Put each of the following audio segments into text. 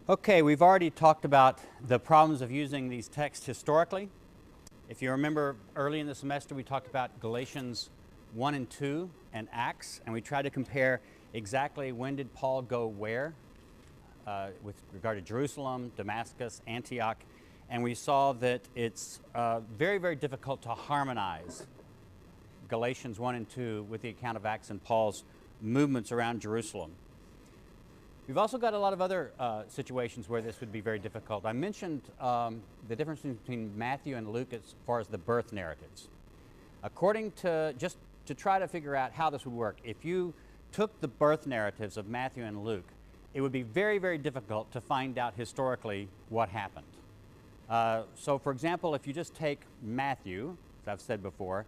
Okay, we've already talked about the problems of using these texts historically. If you remember early in the semester, we talked about Galatians 1 and 2 and Acts, and we tried to compare exactly when did Paul go where with regard to Jerusalem, Damascus, Antioch, and we saw that it's very, very difficult to harmonize Galatians 1 and 2 with the account of Acts and Paul's movements around Jerusalem. We've also got a lot of other situations where this would be very difficult. I mentioned the difference between Matthew and Luke as far as the birth narratives. According to, just to try to figure out how this would work, if you took the birth narratives of Matthew and Luke, it would be very, very difficult to find out historically what happened. So for example, if you just take Matthew, as I've said before,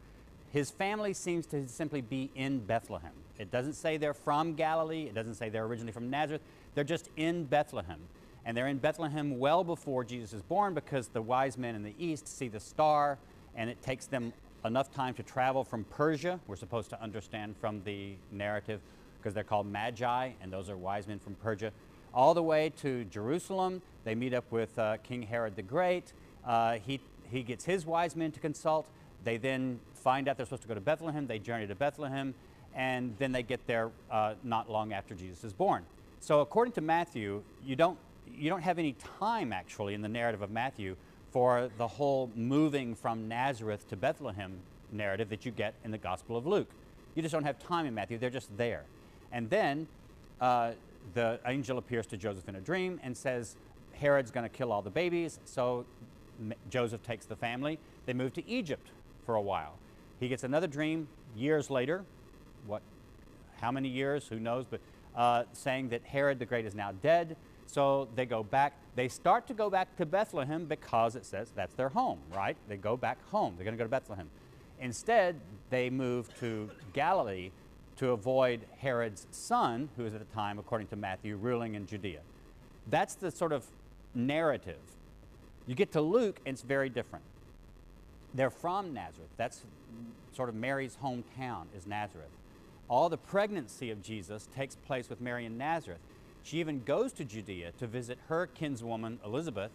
his family seems to simply be in Bethlehem. It doesn't say they're from Galilee. It doesn't say they're originally from Nazareth. They're just in Bethlehem. And they're in Bethlehem well before Jesus is born because the wise men in the east see the star, and it takes them enough time to travel from Persia. We're supposed to understand from the narrative because they're called magi, and those are wise men from Persia, all the way to Jerusalem. They meet up with King Herod the Great. He gets his wise men to consult. They then find out they're supposed to go to Bethlehem. They journey to Bethlehem, and then they get there not long after Jesus is born. So according to Matthew, you don't have any time actually in the narrative of Matthew for the whole moving from Nazareth to Bethlehem narrative that you get in the Gospel of Luke. You just don't have time in Matthew. They're just there. And then the angel appears to Joseph in a dream and says, Herod's going to kill all the babies. So Joseph takes the family. They move to Egypt for a while. He gets another dream years later, how many years, who knows, but saying that Herod the Great is now dead. So they go back. They start to go back to Bethlehem because it says that's their home, right? They go back home. They're going to go to Bethlehem. Instead, they move to Galilee to avoid Herod's son, who is at the time, according to Matthew, ruling in Judea. That's the sort of narrative. You get to Luke, and it's very different. They're from Nazareth. That's sort of Mary's hometown is Nazareth. All the pregnancy of Jesus takes place with Mary in Nazareth. She even goes to Judea to visit her kinswoman Elizabeth,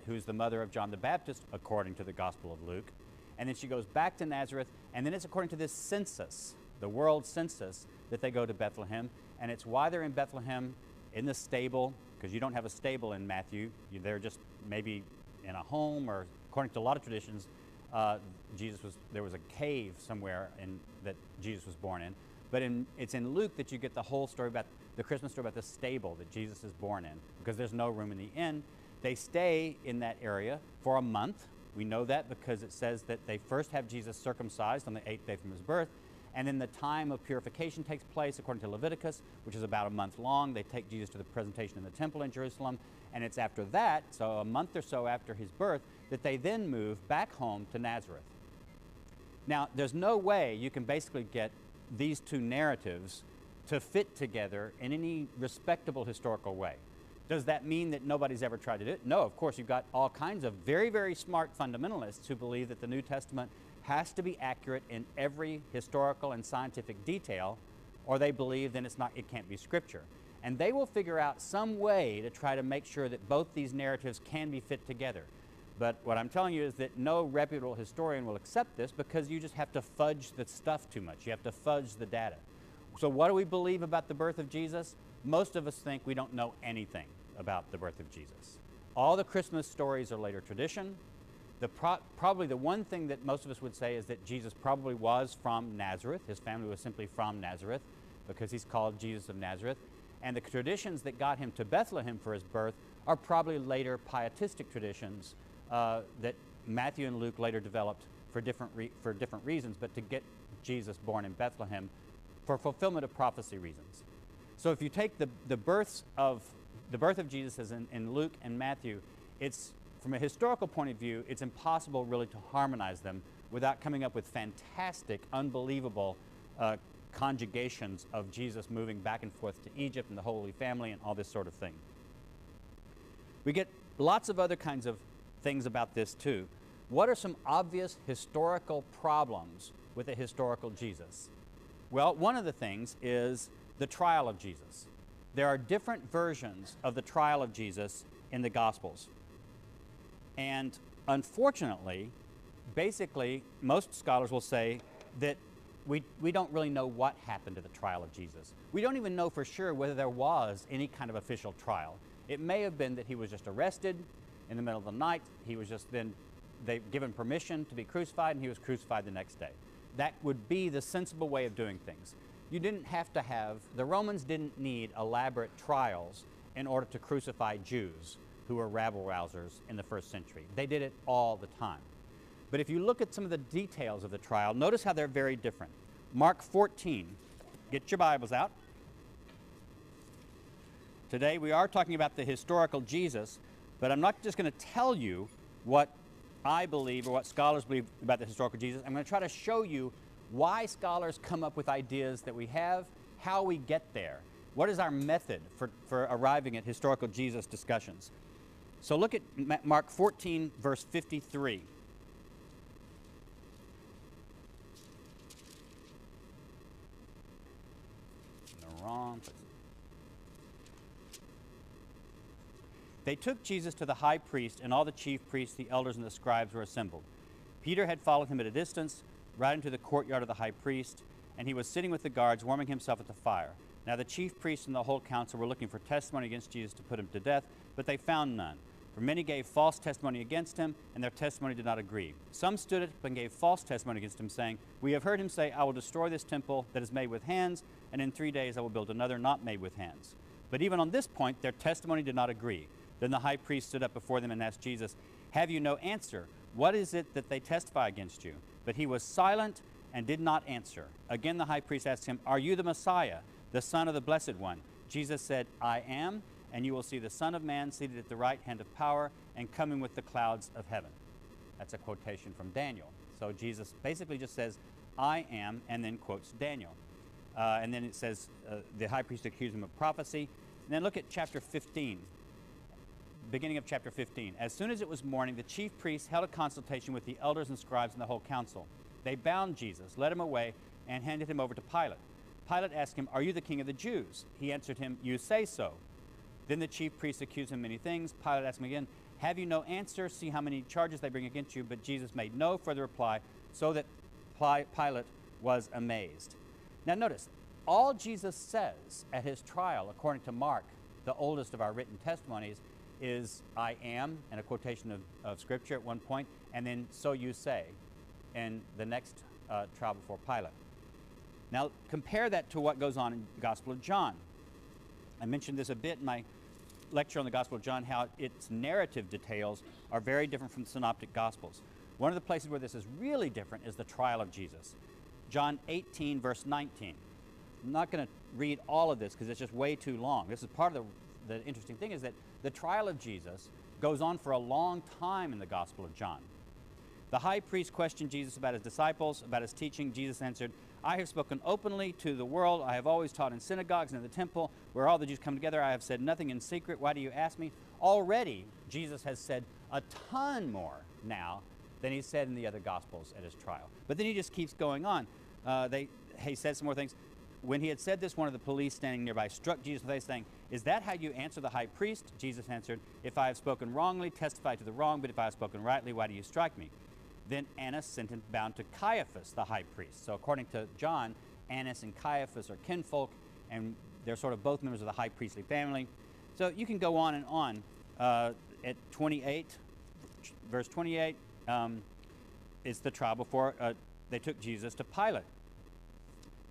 who's the mother of John the Baptist, according to the Gospel of Luke. And then she goes back to Nazareth, and then it's according to this census, the world census, that they go to Bethlehem. And it's why they're in Bethlehem in the stable, because you don't have a stable in Matthew. They're just maybe in a home, or according to a lot of traditions, there was a cave somewhere that Jesus was born in. But it's in Luke that you get the whole story about the Christmas story about the stable that Jesus is born in, because there's no room in the inn. They stay in that area for a month. We know that because it says that they first have Jesus circumcised on the 8th day from his birth, and then the time of purification takes place according to Leviticus, which is about a month long. They take Jesus to the presentation in the temple in Jerusalem, and it's after that, so a month or so after his birth, that they then move back home to Nazareth. Now, there's no way you can basically get these two narratives to fit together in any respectable historical way. Does that mean that nobody's ever tried to do it? No, of course, you've got all kinds of very, very smart fundamentalists who believe that the New Testament has to be accurate in every historical and scientific detail, or they believe then it can't be Scripture. And they will figure out some way to try to make sure that both these narratives can be fit together. But what I'm telling you is that no reputable historian will accept this, because you just have to fudge the stuff too much. You have to fudge the data. So what do we believe about the birth of Jesus? Most of us think we don't know anything about the birth of Jesus. All the Christmas stories are later tradition. Probably the one thing that most of us would say is that Jesus probably was from Nazareth. His family was simply from Nazareth because he's called Jesus of Nazareth. And the traditions that got him to Bethlehem for his birth are probably later pietistic traditions that Matthew and Luke later developed for different reasons, but to get Jesus born in Bethlehem for fulfillment of prophecy reasons. So if you take the birth of Jesus as in Luke and Matthew, it's from a historical point of view, it's impossible really to harmonize them without coming up with fantastic, unbelievable conjugations of Jesus moving back and forth to Egypt and the Holy Family and all this sort of thing. We get lots of other kinds of things about this too. What are some obvious historical problems with a historical Jesus? Well, one of the things is the trial of Jesus. there are different versions of the trial of Jesus in the Gospels. And unfortunately, basically, most scholars will say that we don't really know what happened to the trial of Jesus. We don't even know for sure whether there was any kind of official trial. It may have been that he was just arrested in the middle of the night. He was just then, they've given permission to be crucified, and he was crucified the next day. That would be the sensible way of doing things. You didn't have to have, the Romans didn't need elaborate trials in order to crucify Jews who were rabble-rousers in the first century. They did it all the time. But if you look at some of the details of the trial, notice how they're very different. Mark 14, get your Bibles out. Today we are talking about the historical Jesus, but I'm not just going to tell you what I believe or what scholars believe about the historical Jesus. I'm going to try to show you why scholars come up with ideas that we have, how we get there. What is our method for arriving at historical Jesus discussions? So look at Mark 14, verse 53. In the wrong place. They took Jesus to the high priest, and all the chief priests, the elders, and the scribes were assembled. Peter had followed him at a distance, right into the courtyard of the high priest, and he was sitting with the guards, warming himself at the fire. Now the chief priests and the whole council were looking for testimony against Jesus to put him to death, but they found none. For many gave false testimony against him, and their testimony did not agree. Some stood up and gave false testimony against him, saying, "We have heard him say, 'I will destroy this temple that is made with hands, and in 3 days I will build another not made with hands.'" But even on this point, their testimony did not agree. Then the high priest stood up before them and asked Jesus, "Have you no answer? What is it that they testify against you?" But he was silent and did not answer. Again the high priest asked him, "Are you the Messiah, the Son of the Blessed One?" Jesus said, "I am, and you will see the Son of Man seated at the right hand of power and coming with the clouds of heaven." That's a quotation from Daniel. So Jesus basically just says, "I am," and then quotes Daniel. And then it says, the high priest accused him of prophecy. And then look at chapter 15. Beginning of chapter 15. As soon as it was morning, the chief priests held a consultation with the elders and scribes and the whole council. They bound Jesus, led him away, and handed him over to Pilate. Pilate asked him, "Are you the king of the Jews?" He answered him, "You say so." Then the chief priests accused him of many things. Pilate asked him again, "Have you no answer? See how many charges they bring against you." But Jesus made no further reply, so that Pilate was amazed. Now notice, all Jesus says at his trial, according to Mark, the oldest of our written testimonies, is "I am," and a quotation of Scripture at one point, and then "so you say" in the next trial before Pilate. Now compare that to what goes on in the Gospel of John. I mentioned this a bit in my lecture on the Gospel of John, how its narrative details are very different from the Synoptic Gospels. One of the places where this is really different is the trial of Jesus. John 18, verse 19. I'm not going to read all of this because it's just way too long. This is part of the interesting thing is that the trial of Jesus goes on for a long time in the Gospel of John. The high priest questioned Jesus about his disciples, about his teaching. Jesus answered, "I have spoken openly to the world. I have always taught in synagogues and in the temple where all the Jews come together. I have said nothing in secret. Why do you ask me?" Already, Jesus has said a ton more now than he said in the other Gospels at his trial. But then he just keeps going on. He said some more things. When he had said this, one of the police standing nearby struck Jesus in the face, saying, "Is that how you answer the high priest?" Jesus answered, "If I have spoken wrongly, testify to the wrong, but if I have spoken rightly, why do you strike me?" Then Annas sent him bound to Caiaphas, the high priest. So according to John, Annas and Caiaphas are kinfolk, and they're sort of both members of the high priestly family. So you can go on and on. At 28, verse 28, it's the trial before they took Jesus to Pilate.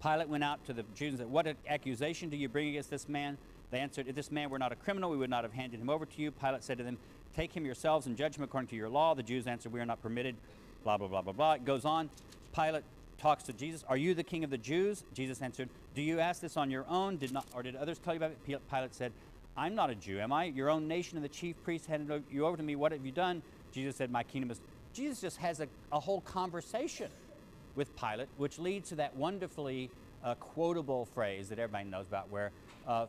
Pilate went out to the Jews and said, "What accusation do you bring against this man?" They answered, "If this man were not a criminal, we would not have handed him over to you." Pilate said to them, "Take him yourselves and judge him according to your law." The Jews answered, "We are not permitted," blah, blah, blah, blah, blah. It goes on. Pilate talks to Jesus. "Are you the king of the Jews?" Jesus answered, "Do you ask this on your own? Did others tell you about it?" Pilate said, "I'm not a Jew, am I? Your own nation and the chief priests handed you over to me. What have you done?" Jesus said, "My kingdom is..." Jesus just has a whole conversation with Pilate, which leads to that wonderfully quotable phrase that everybody knows about, where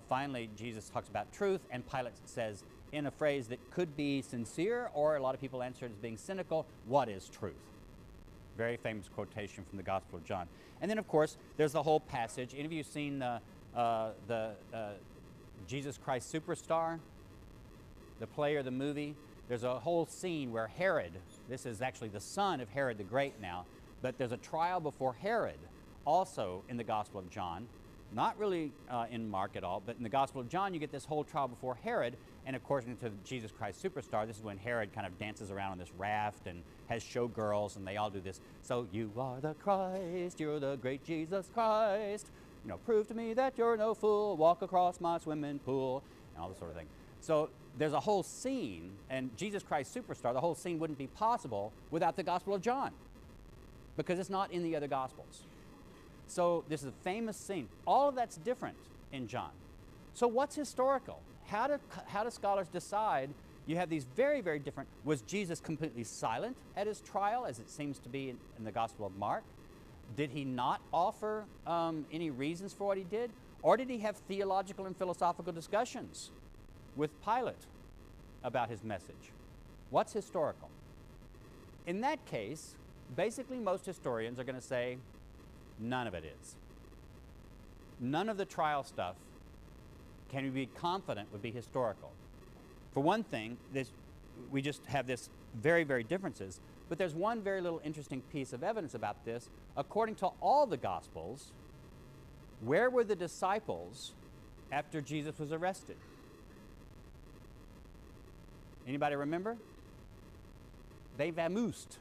finally Jesus talks about truth, and Pilate says, in a phrase that could be sincere, or a lot of people answer it as being cynical, "What is truth?" Very famous quotation from the Gospel of John. And then, of course, there's the whole passage. Any of you seen the Jesus Christ Superstar, the play or the movie, there's a whole scene where Herod, this is actually the son of Herod the Great now, but there's a trial before Herod, also in the Gospel of John. Not really in Mark at all, but in the Gospel of John, you get this whole trial before Herod, and according to Jesus Christ Superstar, this is when Herod kind of dances around on this raft and has showgirls, and they all do this. So you are the Christ, you're the great Jesus Christ. You know, prove to me that you're no fool, walk across my swimming pool, and all this sort of thing. So there's a whole scene, and Jesus Christ Superstar, the whole scene wouldn't be possible without the Gospel of John, because it's not in the other Gospels. So this is a famous scene. All of that's different in John. So what's historical? How do scholars decide? You have these very, very different. Was Jesus completely silent at his trial, as it seems to be in the Gospel of Mark? Did he not offer any reasons for what he did? Or did he have theological and philosophical discussions with Pilate about his message? What's historical? In that case, basically most historians are going to say none of it is. None of the trial stuff can we be confident would be historical. For one thing, we just have this very, very differences, but there's one very little interesting piece of evidence about this. According to all the Gospels, where were the disciples after Jesus was arrested? Anybody remember? They vamoosed.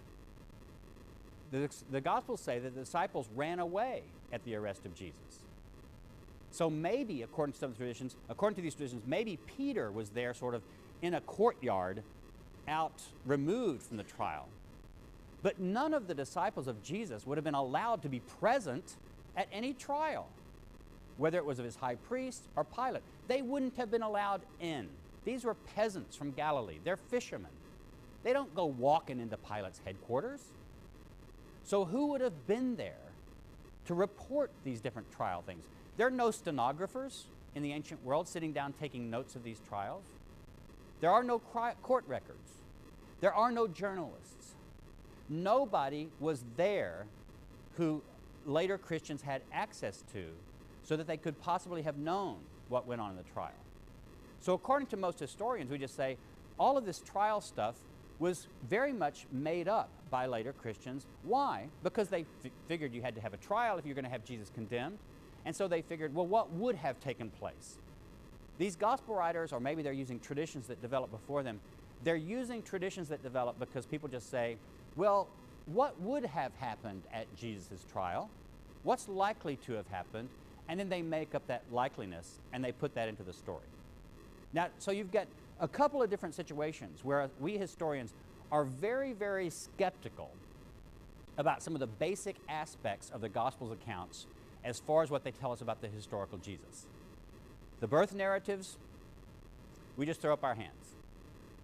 The Gospels say that the disciples ran away at the arrest of Jesus. So maybe, according to these traditions, maybe Peter was there sort of in a courtyard out removed from the trial. But none of the disciples of Jesus would have been allowed to be present at any trial, whether it was of his high priest or Pilate. They wouldn't have been allowed in. These were peasants from Galilee. They're fishermen. They don't go walking into Pilate's headquarters. So who would have been there to report these different trial things? There are no stenographers in the ancient world sitting down taking notes of these trials. There are no court records. There are no journalists. Nobody was there who later Christians had access to so that they could possibly have known what went on in the trial. So according to most historians, we just say all of this trial stuff was very much made up by later Christians. Why? Because they figured you had to have a trial if you're going to have Jesus condemned. And so they figured, well, what would have taken place? These gospel writers, or maybe they're using traditions that developed before them, they're using traditions that develop because people just say, well, what would have happened at Jesus' trial? What's likely to have happened? And then they make up that likeliness and they put that into the story. Now, so you've got a couple of different situations where we historians are very, very skeptical about some of the basic aspects of the Gospel's accounts as far as what they tell us about the historical Jesus. The birth narratives, we just throw up our hands.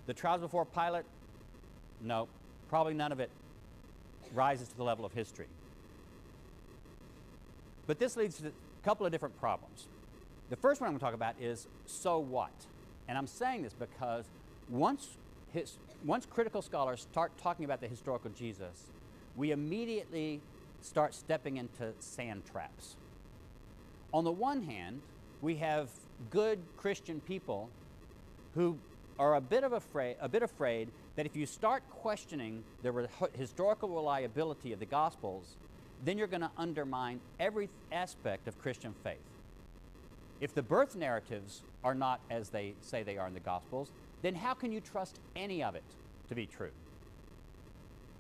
The trials before Pilate, no, probably none of it rises to the level of history. But this leads to a couple of different problems. The first one I'm going to talk about is, so what? And I'm saying this because once critical scholars start talking about the historical Jesus, we immediately start stepping into sand traps. On the one hand, we have good Christian people who are a bit afraid that if you start questioning the historical reliability of the Gospels, then you're going to undermine every aspect of Christian faith. If the birth narratives are not as they say they are in the Gospels, then how can you trust any of it to be true?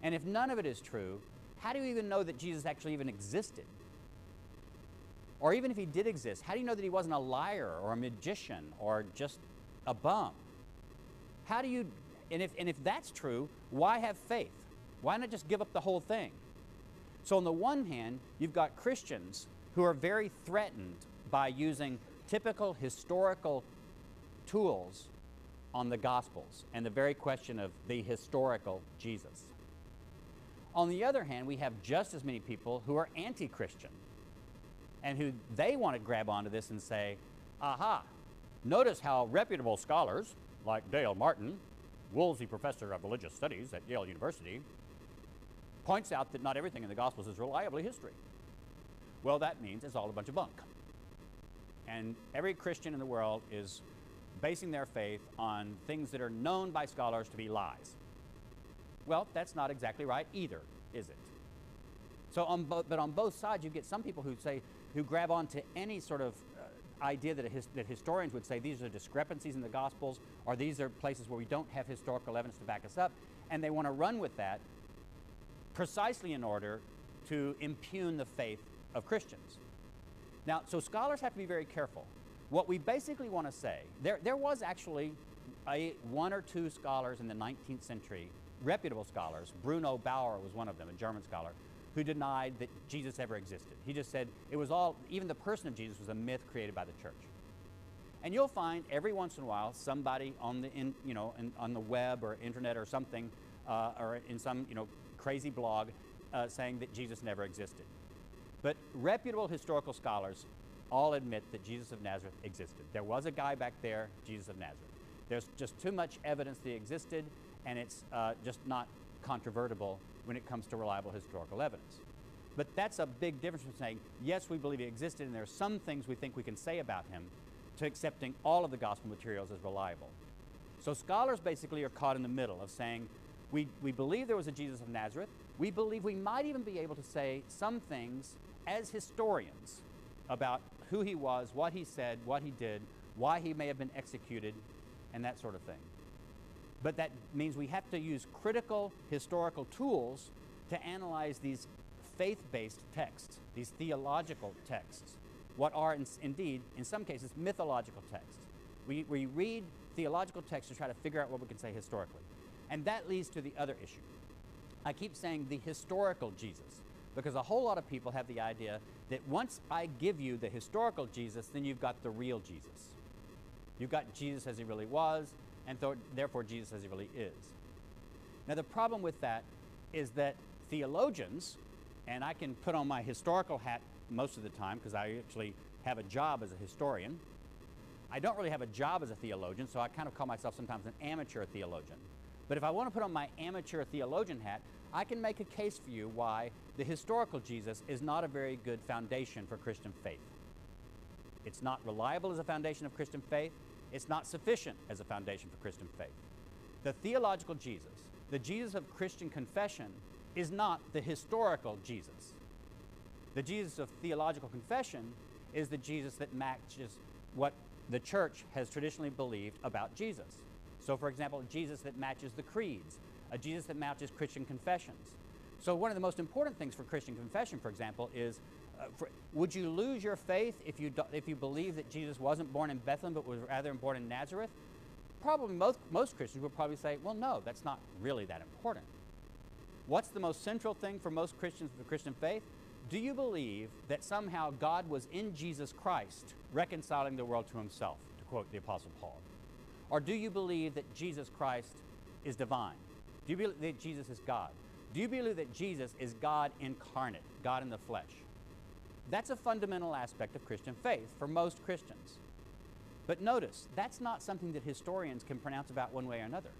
And if none of it is true, how do you even know that Jesus actually even existed? Or even if he did exist, how do you know that he wasn't a liar or a magician or just a bum? How do you, and if that's true, why have faith? Why not just give up the whole thing? So on the one hand, you've got Christians who are very threatened by using typical historical tools on the Gospels and the very question of the historical Jesus. On the other hand, we have just as many people who are anti-Christian and who they want to grab onto this and say, aha, notice how reputable scholars like Dale Martin, Woolsey Professor of Religious Studies at Yale University, points out that not everything in the Gospels is reliably history. Well, that means it's all a bunch of bunk. And every Christian in the world is basing their faith on things that are known by scholars to be lies. Well, that's not exactly right either, is it? So on both sides, you get some people who grab onto any sort of idea that historians would say these are discrepancies in the Gospels, or these are places where we don't have historical evidence to back us up, and they want to run with that precisely in order to impugn the faith of Christians. Now, so scholars have to be very careful. What we basically want to say, there was actually one or two scholars in the 19th century, reputable scholars. Bruno Bauer was one of them, a German scholar, who denied that Jesus ever existed. He just said it was all, even the person of Jesus was a myth created by the church. And you'll find every once in a while somebody on on the web or internet or something, or in some crazy blog, saying that Jesus never existed. But reputable historical scholars all admit that Jesus of Nazareth existed. There was a guy back there, Jesus of Nazareth. There's just too much evidence that he existed, and it's just not controvertible when it comes to reliable historical evidence. But that's a big difference from saying, yes, we believe he existed, and there are some things we think we can say about him, to accepting all of the gospel materials as reliable. So scholars basically are caught in the middle of saying, we believe there was a Jesus of Nazareth. We believe we might even be able to say some things as historians about who he was, what he said, what he did, why he may have been executed, and that sort of thing. But that means we have to use critical historical tools to analyze these faith-based texts, these theological texts, what are indeed, in some cases, mythological texts. We read theological texts to try to figure out what we can say historically. And that leads to the other issue. I keep saying the historical Jesus, because a whole lot of people have the idea that once I give you the historical Jesus, then you've got the real Jesus. You've got Jesus as he really was, and therefore Jesus as he really is. Now the problem with that is that theologians, and I can put on my historical hat most of the time because I actually have a job as a historian. I don't really have a job as a theologian, so I kind of call myself sometimes an amateur theologian. But if I want to put on my amateur theologian hat, I can make a case for you why the historical Jesus is not a very good foundation for Christian faith. It's not reliable as a foundation of Christian faith. It's not sufficient as a foundation for Christian faith. The theological Jesus, the Jesus of Christian confession, is not the historical Jesus. The Jesus of theological confession is the Jesus that matches what the church has traditionally believed about Jesus. So, for example, a Jesus that matches the creeds, a Jesus that matches Christian confessions. So one of the most important things for Christian confession, for example, is would you lose your faith if you believe that Jesus wasn't born in Bethlehem but was rather born in Nazareth? Probably most Christians would probably say, well, no, that's not really that important. What's the most central thing for most Christians for Christian faith? Do you believe that somehow God was in Jesus Christ reconciling the world to himself, to quote the Apostle Paul? Or do you believe that Jesus Christ is divine? Do you believe that Jesus is God? Do you believe that Jesus is God incarnate, God in the flesh? That's a fundamental aspect of Christian faith for most Christians. But notice, that's not something that historians can pronounce about one way or another.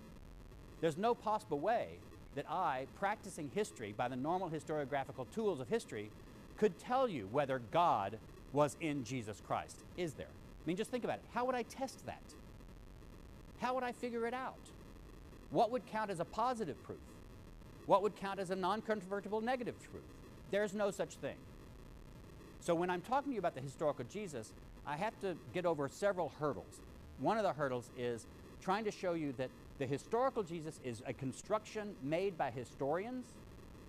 There's no possible way that I, practicing history by the normal historiographical tools of history, could tell you whether God was in Jesus Christ. Is there? I mean, just think about it. How would I test that? How would I figure it out? What would count as a positive proof? What would count as a non-controvertible negative truth? There's no such thing. So when I'm talking to you about the historical Jesus, I have to get over several hurdles. One of the hurdles is trying to show you that the historical Jesus is a construction made by historians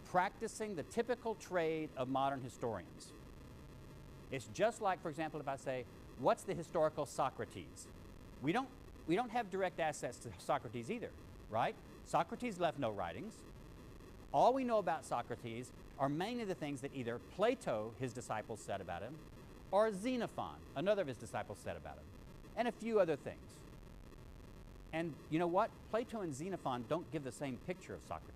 practicing the typical trade of modern historians. It's just like, for example, if I say, what's the historical Socrates? We don't have direct access to Socrates either, right? Socrates left no writings. All we know about Socrates are mainly the things that either Plato, his disciples, said about him, or Xenophon, another of his disciples, said about him, and a few other things. And you know what? Plato and Xenophon don't give the same picture of Socrates.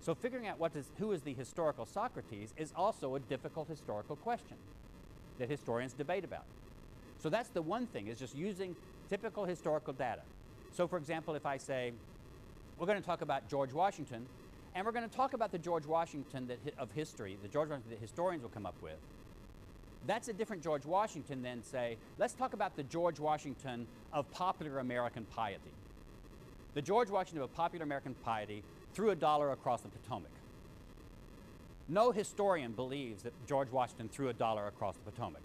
So figuring out who is the historical Socrates is also a difficult historical question that historians debate about. So that's the one thing, is just using typical historical data. So for example, if I say, we're going to talk about George Washington, and we're going to talk about the George Washington of history, the George Washington that historians will come up with. That's a different George Washington than, say, let's talk about the George Washington of popular American piety. The George Washington of popular American piety threw $1 across the Potomac. No historian believes that George Washington threw $1 across the Potomac,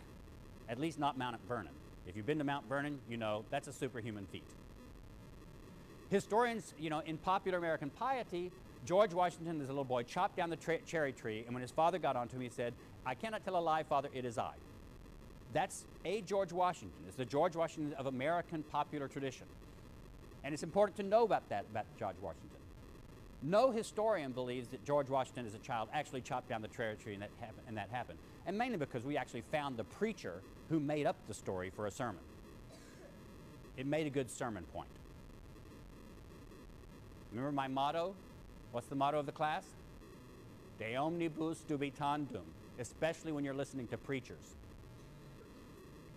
at least not Mount Vernon. If you've been to Mount Vernon, you know that's a superhuman feat. Historians, in popular American piety, George Washington, as a little boy, chopped down the cherry tree, and when his father got onto him, he said, "I cannot tell a lie, Father, it is I." That's a George Washington. It's the George Washington of American popular tradition. And it's important to know about that, about George Washington. No historian believes that George Washington as a child actually chopped down the cherry tree and that happened. And mainly because we actually found the preacher who made up the story for a sermon. It made a good sermon point. Remember my motto? What's the motto of the class? De omnibus dubitandum, especially when you're listening to preachers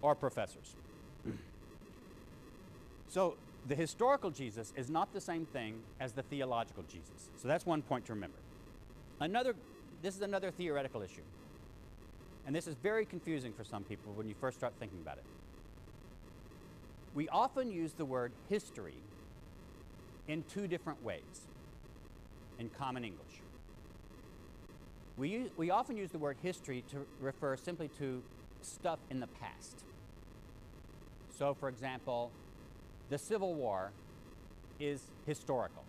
or professors. So the historical Jesus is not the same thing as the theological Jesus. So that's one point to remember. This is another theoretical issue. And this is very confusing for some people when you first start thinking about it. We often use the word history in two different ways in common English. We often use the word history to refer simply to stuff in the past. So, for example, the Civil War is historical.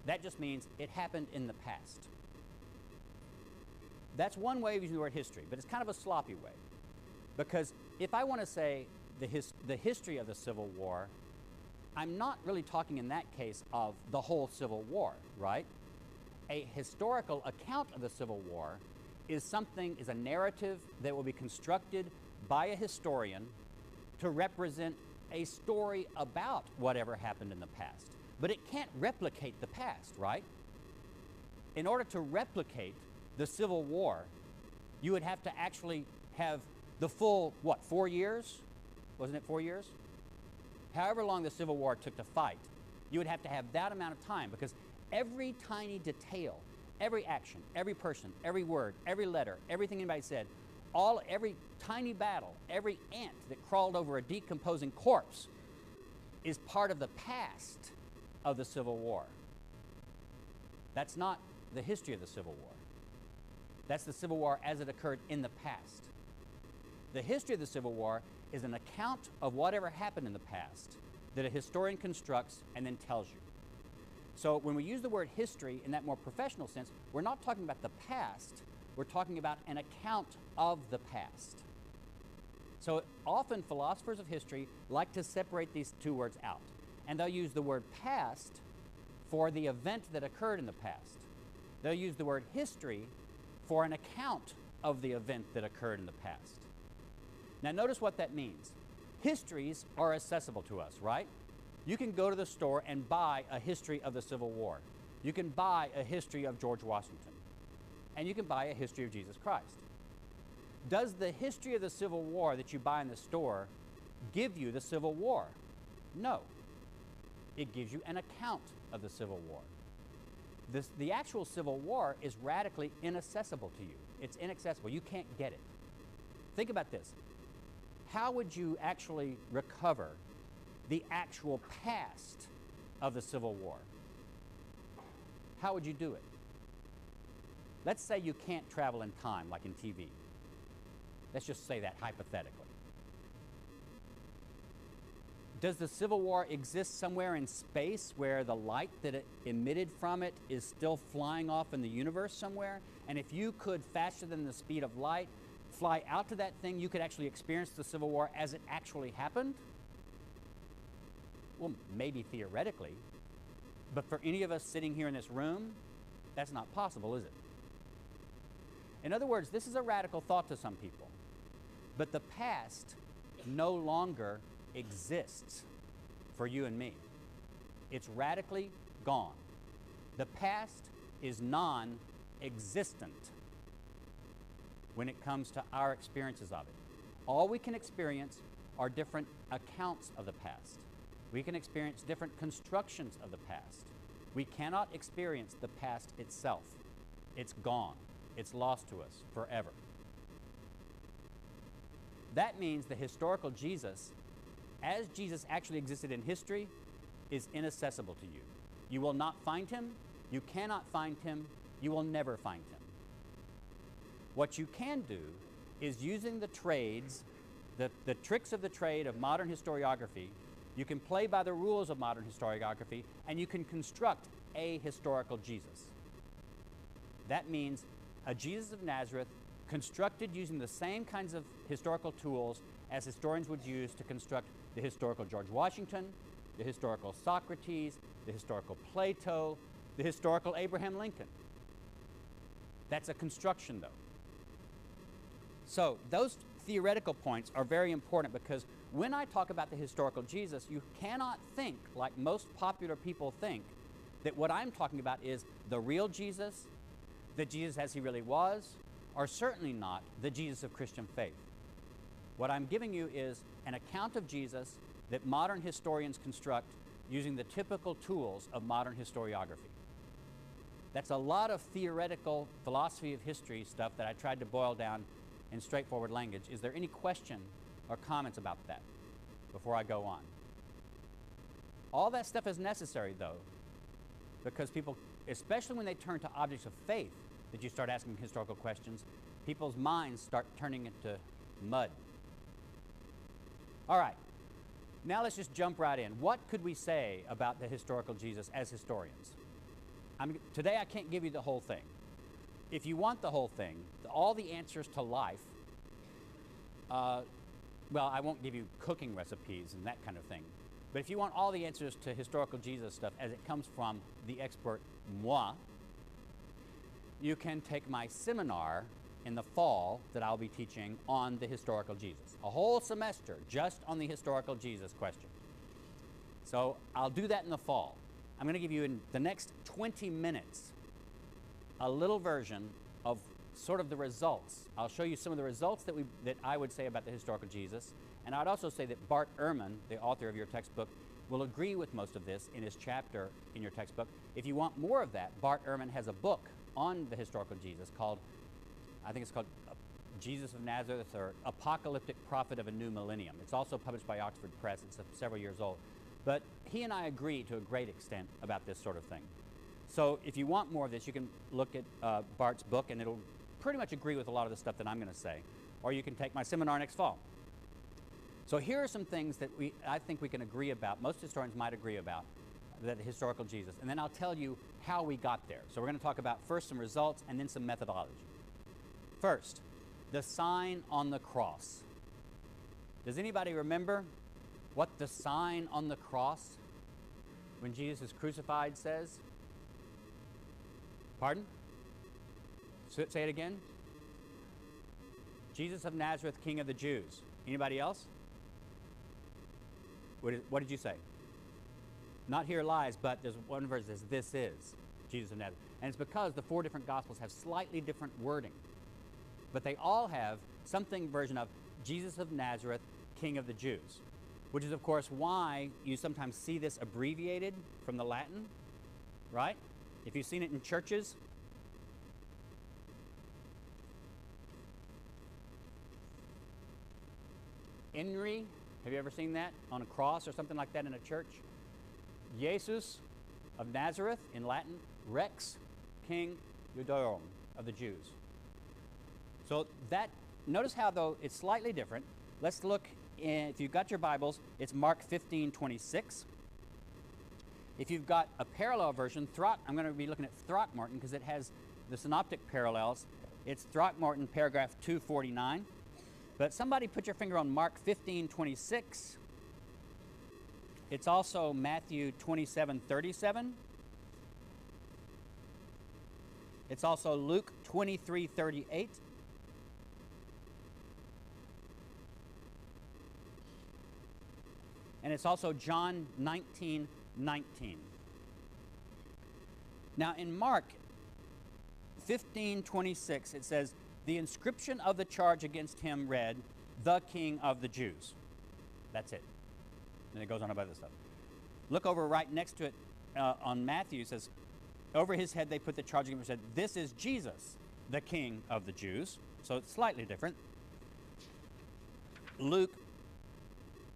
That just means it happened in the past. That's one way of using the word history, but it's kind of a sloppy way. Because if I want to say the history of the Civil War, I'm not really talking in that case of the whole Civil War, right? A historical account of the Civil War is a narrative that will be constructed by a historian to represent a story about whatever happened in the past. But it can't replicate the past, right? In order to replicate the Civil War, you would have to actually have the full, 4 years? Wasn't it 4 years? However long the Civil War took to fight, you would have to have that amount of time, because every tiny detail, every action, every person, every word, every letter, everything anybody said, every tiny battle, every ant that crawled over a decomposing corpse is part of the past of the Civil War. That's not the history of the Civil War. That's the Civil War as it occurred in the past. The history of the Civil War is an account of whatever happened in the past that a historian constructs and then tells you. So when we use the word history in that more professional sense, we're not talking about the past, we're talking about an account of the past. So often philosophers of history like to separate these two words out, and they'll use the word past for the event that occurred in the past. They'll use the word history for an account of the event that occurred in the past. Now notice what that means. Histories are accessible to us, right? You can go to the store and buy a history of the Civil War. You can buy a history of George Washington. And you can buy a history of Jesus Christ. Does the history of the Civil War that you buy in the store give you the Civil War? No. It gives you an account of the Civil War. The actual Civil War is radically inaccessible to you. It's inaccessible. You can't get it. Think about this. How would you actually recover the actual past of the Civil War? How would you do it? Let's say you can't travel in time like in TV. Let's just say that hypothetically. Does the Civil War exist somewhere in space where the light that it emitted from it is still flying off in the universe somewhere? And if you could, faster than the speed of light, fly out to that thing, you could actually experience the Civil War as it actually happened? Well, maybe theoretically. But for any of us sitting here in this room, that's not possible, is it? In other words, this is a radical thought to some people. But the past no longer exists for you and me. It's radically gone. The past is non-existent when it comes to our experiences of it. All we can experience are different accounts of the past. We can experience different constructions of the past. We cannot experience the past itself. It's gone. It's lost to us forever. That means the historical Jesus, as Jesus actually existed in history, is inaccessible to you. You will not find him. You cannot find him. You will never find him. What you can do is, using the trades, the tricks of the trade of modern historiography, you can play by the rules of modern historiography, and you can construct a historical Jesus. That means a Jesus of Nazareth constructed using the same kinds of historical tools as historians would use to construct the historical George Washington, the historical Socrates, the historical Plato, the historical Abraham Lincoln. That's a construction, though. So those theoretical points are very important, because when I talk about the historical Jesus, you cannot think, like most popular people think, that what I'm talking about is the real Jesus, the Jesus as he really was, or certainly not the Jesus of Christian faith. What I'm giving you is an account of Jesus that modern historians construct using the typical tools of modern historiography. That's a lot of theoretical philosophy of history stuff that I tried to boil down in straightforward language. Is there any question or comments about that before I go on? All that stuff is necessary, though, because people, especially when they turn to objects of faith, that you start asking historical questions, people's minds start turning into mud. All right, now let's just jump right in. What could we say about the historical Jesus as historians? Today I can't give you the whole thing. If you want the whole thing, all the answers to life, well, I won't give you cooking recipes and that kind of thing. But if you want all the answers to historical Jesus stuff as it comes from the expert moi, you can take my seminar in the fall that I'll be teaching on the historical Jesus. A whole semester just on the historical Jesus question. So I'll do that in the fall. I'm going to give you in the next 20 minutes a little version of sort of the results. I'll show you some of the results that I would say about the historical Jesus. And I'd also say that Bart Ehrman, the author of your textbook, will agree with most of this in his chapter in your textbook. If you want more of that, Bart Ehrman has a book on the historical Jesus called, I think it's called Jesus of Nazareth, or Apocalyptic Prophet of a New Millennium. It's also published by Oxford Press. It's several years old. But he and I agree to a great extent about this sort of thing. So if you want more of this, you can look at Bart's book, and it'll pretty much agree with a lot of the stuff that I'm going to say. Or you can take my seminar next fall. So here are some things that I think we can agree about, most historians might agree about, the historical Jesus. And then I'll tell you how we got there. So we're going to talk about first some results and then some methodology. First, the sign on the cross. Does anybody remember what the sign on the cross when Jesus is crucified says? Pardon? Say it again. Jesus of Nazareth, King of the Jews. Anybody else? What did you say? Not here lies, but there's one verse that says, this is Jesus of Nazareth. And it's because the four different Gospels have slightly different wording. But they all have something version of Jesus of Nazareth, King of the Jews. Which is, of course, why you sometimes see this abbreviated from the Latin, right? If you've seen it in churches. Inri, have you ever seen that on a cross or something like that in a church? Jesus of Nazareth in Latin, Rex, King Judaeorum of the Jews. So that, notice how though it's slightly different. Let's look, if you've got your Bibles, it's Mark 15:26. If you've got a parallel version, I'm going to be looking at Throckmorton because it has the synoptic parallels. It's Throckmorton paragraph 249. But somebody put your finger on Mark 15:26. It's also Matthew 27:37. It's also Luke 23:38. And it's also John 19:19. Now in Mark 15:26 it says, the inscription of the charge against him read, the King of the Jews. That's it. And it goes on about this stuff. Look over right next to it on Matthew. It says, over his head they put the charge against him and said, this is Jesus, the King of the Jews. So it's slightly different. Luke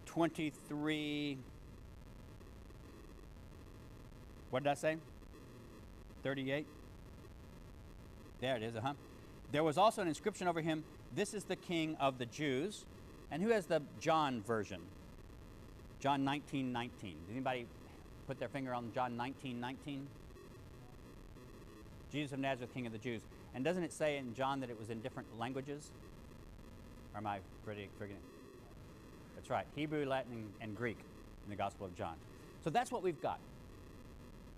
23, what did I say? 38? There it is, There was also an inscription over him, "This is the King of the Jews." And who has the John version? John 19:19. Did anybody put their finger on John 19:19? Jesus of Nazareth, King of the Jews. And doesn't it say in John that it was in different languages? Or am I forgetting? That's right, Hebrew, Latin, and Greek in the Gospel of John. So that's what we've got.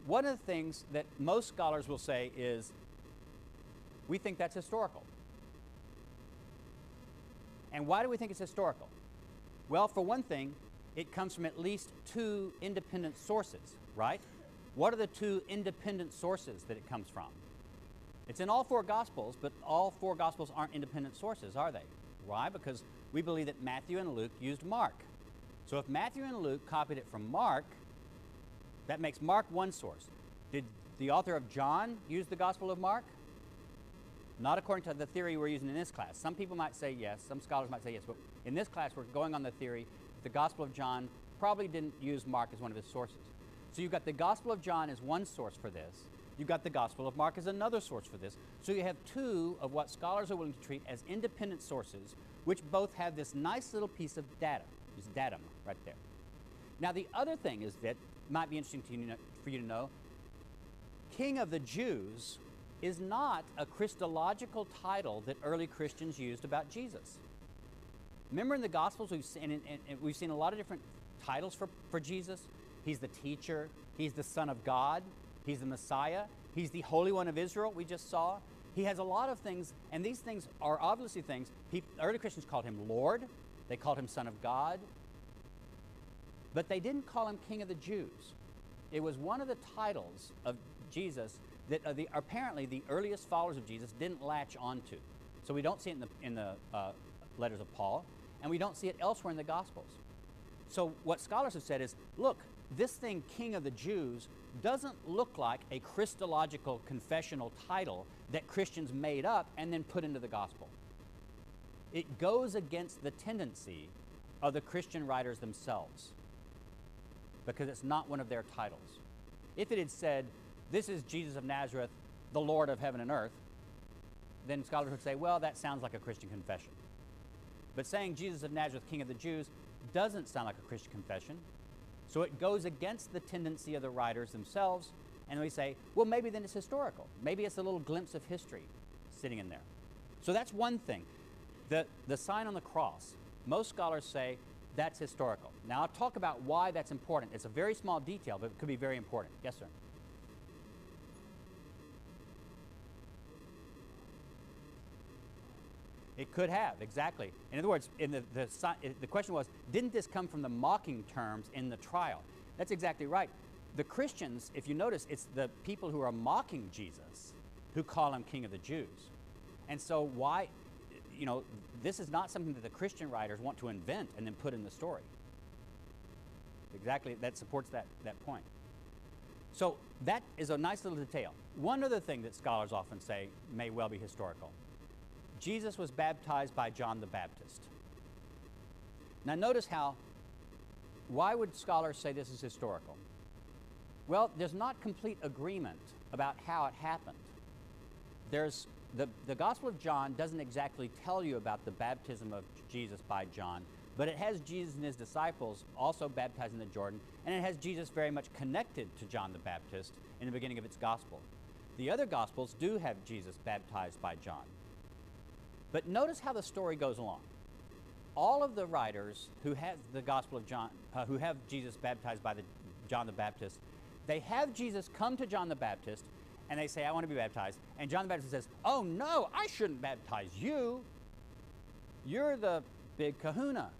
One of the things that most scholars will say is, we think that's historical. And why do we think it's historical? Well, for one thing, it comes from at least two independent sources, right? What are the two independent sources that it comes from? It's in all four Gospels, but all four Gospels aren't independent sources, are they? Why? Because we believe that Matthew and Luke used Mark. So if Matthew and Luke copied it from Mark, that makes Mark one source. Did the author of John use the Gospel of Mark? Not according to the theory we're using in this class. Some people might say yes, some scholars might say yes, but in this class we're going on the theory that the Gospel of John probably didn't use Mark as one of his sources. So you've got the Gospel of John as one source for this. You've got the Gospel of Mark as another source for this. So you have two of what scholars are willing to treat as independent sources, which both have this nice little piece of data, this datum right there. Now the other thing is that might be interesting to you, for you to know, King of the Jews is not a Christological title that early Christians used about Jesus. Remember in the Gospels, we've seen a lot of different titles for Jesus. He's the teacher, he's the Son of God, he's the Messiah, he's the Holy One of Israel, we just saw. He has a lot of things, and these things are obviously things, early Christians called him Lord, they called him Son of God, but they didn't call him King of the Jews. It was one of the titles of Jesus that apparently the earliest followers of Jesus didn't latch onto. So we don't see it in the letters of Paul, and we don't see it elsewhere in the Gospels. So what scholars have said is, look, this thing, King of the Jews, doesn't look like a Christological confessional title that Christians made up and then put into the Gospel. It goes against the tendency of the Christian writers themselves, because it's not one of their titles. If it had said, "This is Jesus of Nazareth, the Lord of heaven and earth," then scholars would say, well, that sounds like a Christian confession. But saying Jesus of Nazareth, King of the Jews, doesn't sound like a Christian confession. So it goes against the tendency of the writers themselves, and we say, well, maybe then it's historical. Maybe it's a little glimpse of history sitting in there. So that's one thing. The sign on the cross, most scholars say that's historical. Now I'll talk about why that's important. It's a very small detail, but it could be very important. Yes, sir? It could have, exactly. In other words, the question was, didn't this come from the mocking terms in the trial? That's exactly right. The Christians, if you notice, it's the people who are mocking Jesus who call him King of the Jews. And so why, this is not something that the Christian writers want to invent and then put in the story. Exactly, that supports that point. So that is a nice little detail. One other thing that scholars often say may well be historical. Jesus was baptized by John the Baptist. Now notice why would scholars say this is historical? Well, there's not complete agreement about how it happened. There's the Gospel of John doesn't exactly tell you about the baptism of Jesus by John, but it has Jesus and his disciples also baptized in the Jordan, and it has Jesus very much connected to John the Baptist in the beginning of its Gospel. The other Gospels do have Jesus baptized by John. But notice how the story goes along. All of the writers who have the Gospel of John, who have Jesus baptized by John the Baptist, they have Jesus come to John the Baptist, and they say, I want to be baptized. And John the Baptist says, oh no, I shouldn't baptize you. You're the big kahuna.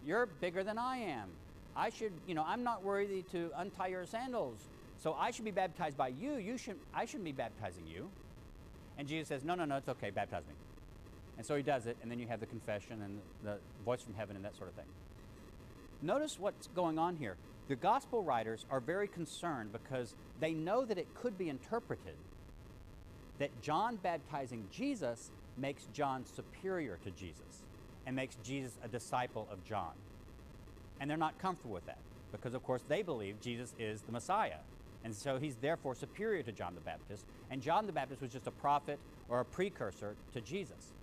You're bigger than I am. I should, I'm not worthy to untie your sandals. So I should be baptized by you. I shouldn't be baptizing you. And Jesus says, no, it's okay, baptize me. And so he does it, and then you have the confession and the voice from heaven and that sort of thing. Notice what's going on here. The gospel writers are very concerned because they know that it could be interpreted that John baptizing Jesus makes John superior to Jesus. and makes Jesus a disciple of John. And they're not comfortable with that because, of course, they believe Jesus is the Messiah. And so he's therefore superior to John the Baptist. And John the Baptist was just a prophet or a precursor to Jesus.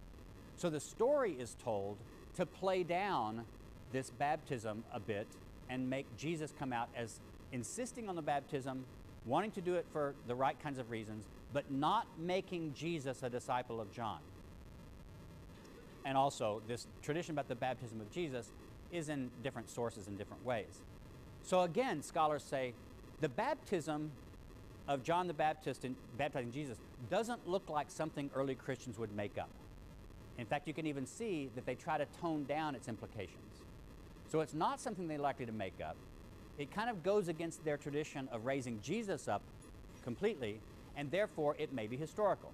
So the story is told to play down this baptism a bit and make Jesus come out as insisting on the baptism, wanting to do it for the right kinds of reasons, but not making Jesus a disciple of John. And also, this tradition about the baptism of Jesus is in different sources in different ways. So again, scholars say the baptism of John the Baptist in baptizing Jesus doesn't look like something early Christians would make up. In fact, you can even see that they try to tone down its implications. So it's not something they're likely to make up. It kind of goes against their tradition of raising Jesus up completely, and therefore it may be historical.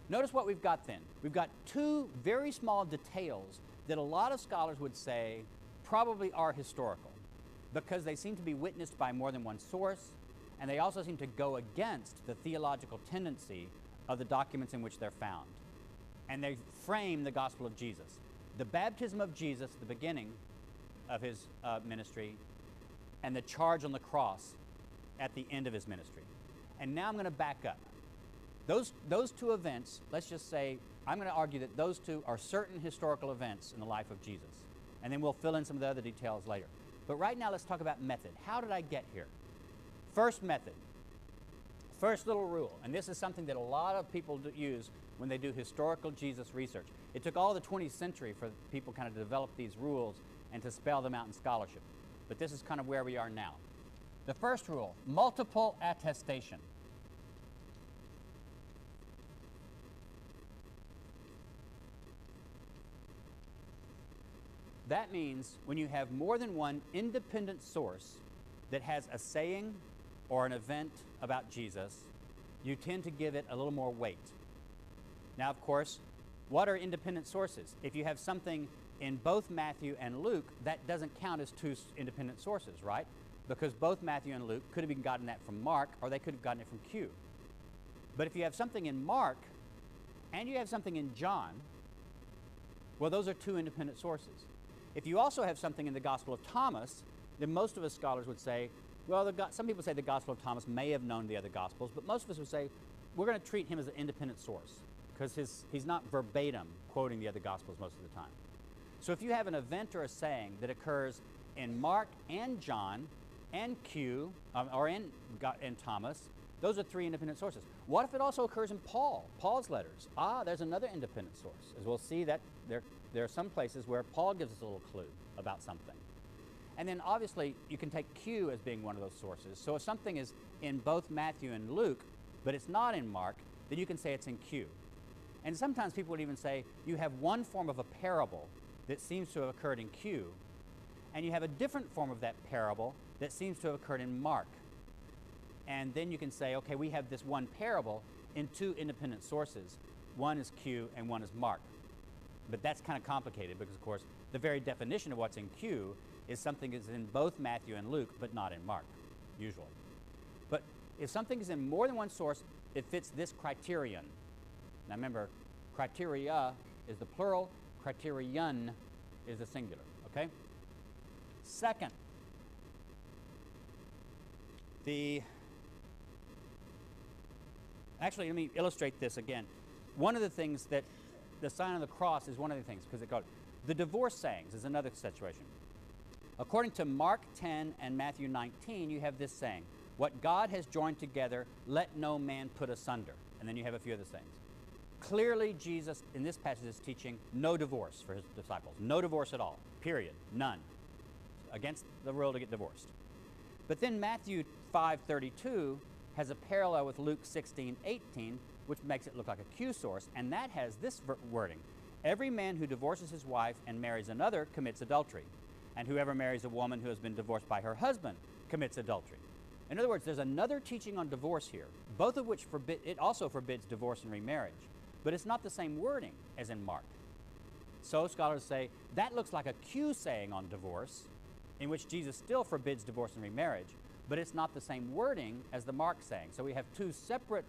Notice what we've got then. We've got two very small details that a lot of scholars would say probably are historical because they seem to be witnessed by more than one source, and they also seem to go against the theological tendency of the documents in which they're found. And they frame the gospel of Jesus. The baptism of Jesus, the beginning of his ministry, and the charge on the cross at the end of his ministry. And now I'm going to back up. Those two events, let's just say, I'm going to argue that those two are certain historical events in the life of Jesus. And then we'll fill in some of the other details later. But right now, let's talk about method. How did I get here? First method. First little rule. And this is something that a lot of people use when they do historical Jesus research. It took all the 20th century for people kind of to develop these rules and to spell them out in scholarship. But this is kind of where we are now. The first rule, multiple attestation. That means when you have more than one independent source that has a saying or an event about Jesus, you tend to give it a little more weight. Now, of course, what are independent sources? If you have something in both Matthew and Luke, that doesn't count as two independent sources, right? Because both Matthew and Luke could have gotten that from Mark, or they could have gotten it from Q. But if you have something in Mark and you have something in John, well, those are two independent sources. If you also have something in the Gospel of Thomas, then most of us scholars would say, well, some people say the Gospel of Thomas may have known the other Gospels, but most of us would say we're going to treat him as an independent source because he's not verbatim quoting the other Gospels most of the time. So if you have an event or a saying that occurs in Mark and John and Q, or in Thomas, those are three independent sources. What if it also occurs in Paul's letters? There's another independent source. As we'll see that there are some places where Paul gives us a little clue about something. And then obviously you can take Q as being one of those sources. So if something is in both Matthew and Luke, but it's not in Mark, then you can say it's in Q. And sometimes people would even say you have one form of a parable that seems to have occurred in Q, and you have a different form of that parable that seems to have occurred in Mark. And then you can say, okay, we have this one parable in two independent sources. One is Q and one is Mark. But that's kind of complicated because, of course, the very definition of what's in Q is something that's in both Matthew and Luke, but not in Mark, usually. But if something is in more than one source, it fits this criterion. Now remember, criteria is the plural, criterion is the singular, okay? Second, actually, let me illustrate this again. One of the things that the sign of the cross is one of the things, because it goes, the divorce sayings is another situation. According to Mark 10 and Matthew 19, you have this saying, what God has joined together, let no man put asunder. And then you have a few other sayings. Clearly, Jesus, in this passage, is teaching no divorce for his disciples. No divorce at all, period, none. Against the rule to get divorced. But then Matthew 5:32 has a parallel with Luke 16:18, which makes it look like a Q source, and that has this wording. Every man who divorces his wife and marries another commits adultery, and whoever marries a woman who has been divorced by her husband commits adultery. In other words, there's another teaching on divorce here, both of which it also forbids divorce and remarriage, but it's not the same wording as in Mark. So scholars say that looks like a Q saying on divorce, in which Jesus still forbids divorce and remarriage, but it's not the same wording as the Mark saying. So we have two separate